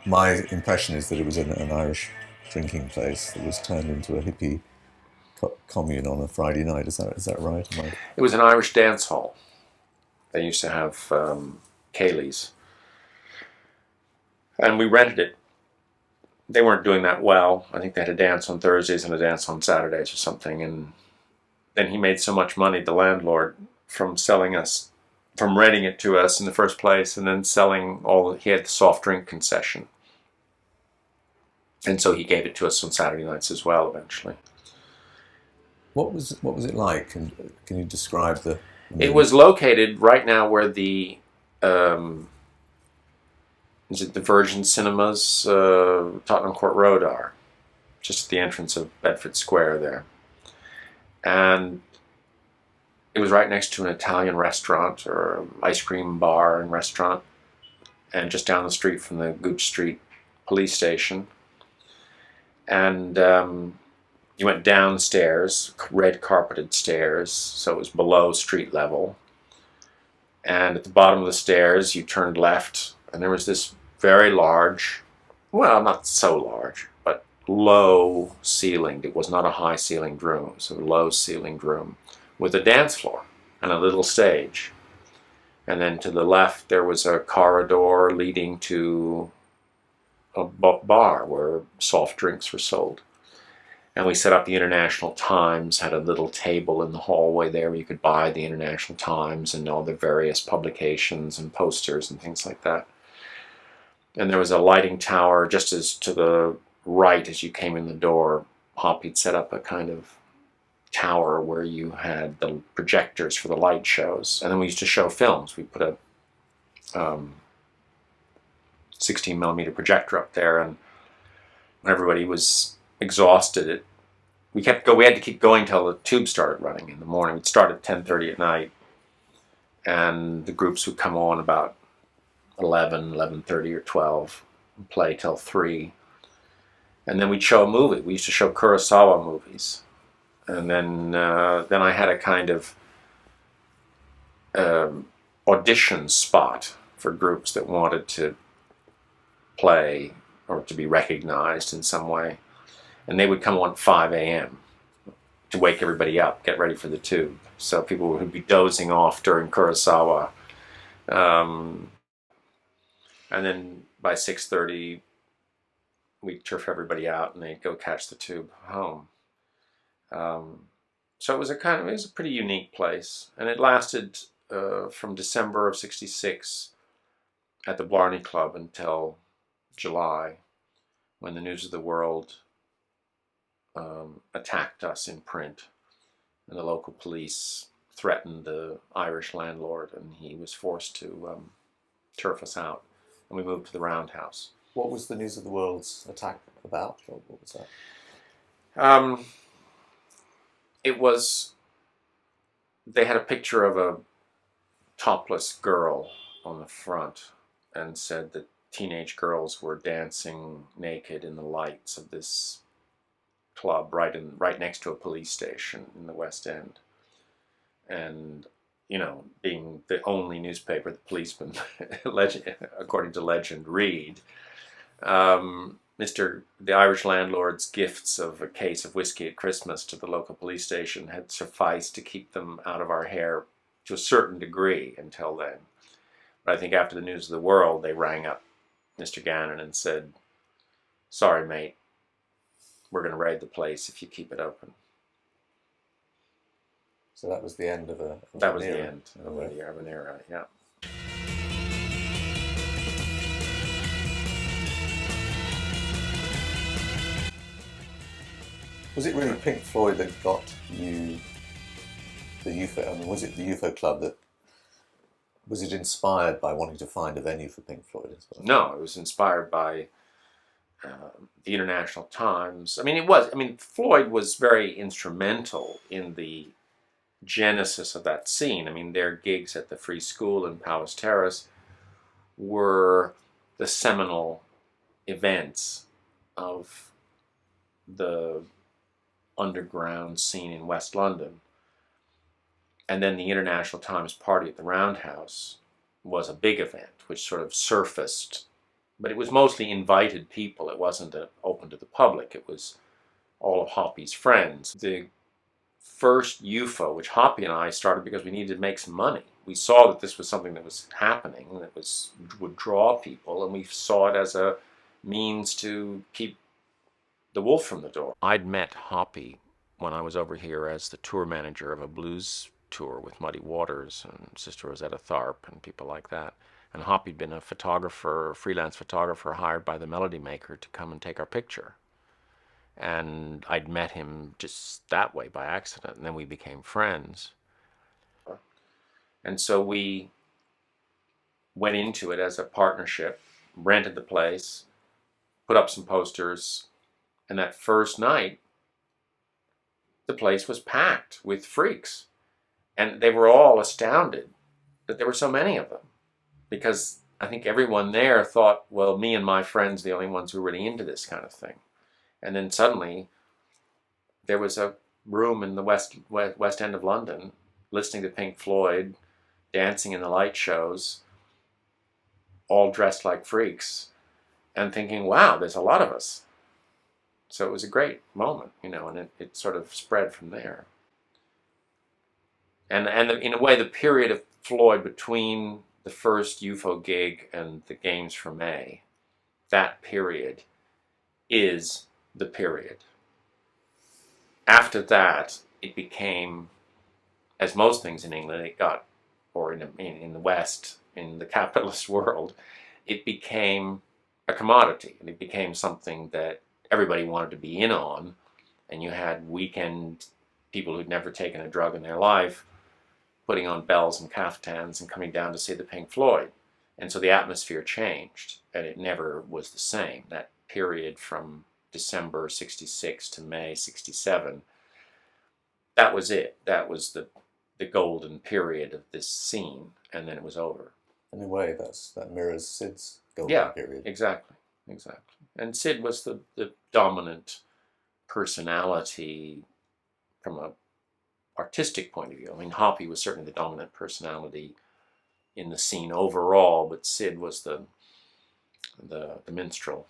My impression is that it was an Irish drinking place that was turned into a hippie commune on a Friday night. Is that right? It was an Irish dance hall. They used to have Kaylee's, and we rented it. They weren't doing that well. I think they had a dance on Thursdays and a dance on Saturdays or something. And then he made so much money, the landlord, from renting it to us in the first place, and then selling he had the soft drink concession. And so he gave it to us on Saturday nights as well, eventually. What was it like? And can you describe the It mood? was located right now where um, is it the Virgin Cinemas, Tottenham Court Road are, just at the entrance of Bedford Square there. And it was right next to an Italian restaurant or ice cream bar and restaurant, and just down the street from the Gooch Street police station. And you went downstairs, red carpeted stairs, so it was below street level. And at the bottom of the stairs, you turned left, and there was this very large, well, not so large, but low ceilinged. It was not a high ceilinged room, it was a low ceilinged room with a dance floor and a little stage. And then to the left, there was a corridor leading to a bar where soft drinks were sold. And we set up the International Times, had a little table in the hallway there where you could buy the International Times and all the various publications and posters and things like that. And there was a lighting tower just as to the right as you came in the door. Hoppy'd set up a kind of tower where you had the projectors for the light shows. And then we used to show films. We put a 16 millimeter projector up there, and when everybody was exhausted, we had to keep going till the tube started running in the morning. We'd start at 10:30 at night, and the groups would come on about 11:30 or 12, and play till 3. And then we'd show a movie. We used to show Kurosawa movies. And then I had a kind of audition spot for groups that wanted to play or to be recognized in some way. And they would come on at 5 a.m. to wake everybody up, get ready for the tube. So people would be dozing off during Kurosawa. And then by 6:30, we'd turf everybody out and they'd go catch the tube home. So it was it was a pretty unique place. And it lasted from December of '66 at the Blarney Club until July, when the News of the World attacked us in print, and the local police threatened the Irish landlord, and he was forced to turf us out, and we moved to the Roundhouse. What was the News of the World's attack about? Or what was that? It was, they had a picture of a topless girl on the front and said that teenage girls were dancing naked in the lights of this club right next to a police station in the West End. And, you know, being the only newspaper the policeman, according to legend, read, the Irish landlord's gifts of a case of whiskey at Christmas to the local police station had sufficed to keep them out of our hair to a certain degree until then. But I think after the News of the World, they rang up Mr. Gannon and said, "Sorry, mate, we're going to raid the place if you keep it open." So that was the end of That an was the era. end of an era, yeah. Was it really Pink Floyd that got you the UFO? I mean, was it the UFO Club that was it inspired by wanting to find a venue for Pink Floyd as well? No, it was inspired by the International Times. Floyd was very instrumental in the genesis of that scene. I mean, their gigs at the Free School in Palace Terrace were the seminal events of the underground scene in West London. And then the International Times party at the Roundhouse was a big event, which sort of surfaced, but it was mostly invited people. It wasn't open to the public. It was all of Hoppy's friends. The first UFO, which Hoppy and I started because we needed to make some money. We saw that this was something that was happening, that would draw people, and we saw it as a means to keep the wolf from the door. I'd met Hoppy when I was over here as the tour manager of a blues tour with Muddy Waters and Sister Rosetta Tharpe and people like that. And Hoppy'd been a photographer, a freelance photographer hired by the Melody Maker to come and take our picture. And I'd met him just that way by accident, and then we became friends. And so we went into it as a partnership, rented the place, put up some posters, and that first night, the place was packed with freaks. And they were all astounded that there were so many of them. Because I think everyone there thought, well, me and my friends are the only ones who are really into this kind of thing. And then suddenly, there was a room in the West End of London, listening to Pink Floyd, dancing in the light shows, all dressed like freaks, and thinking, wow, there's a lot of us. So it was a great moment, you know, and it sort of spread from there. And in a way, the period of Floyd between the first UFO gig and the Games for May, that period is the period. After that, it became, as most things in England, it got, or in the West, in the capitalist world, it became a commodity, and it became something that everybody wanted to be in on, and you had weekend people who'd never taken a drug in their life putting on bells and caftans and coming down to see the Pink Floyd. And so the atmosphere changed, and it never was the same. That period from December 66 to May 67, that was it. That was the golden period of this scene, and then it was over. In a way, that mirrors Syd's golden period. Exactly. And Syd was the dominant personality from a artistic point of view. I mean, Hoppy was certainly the dominant personality in the scene overall, but Syd was the minstrel.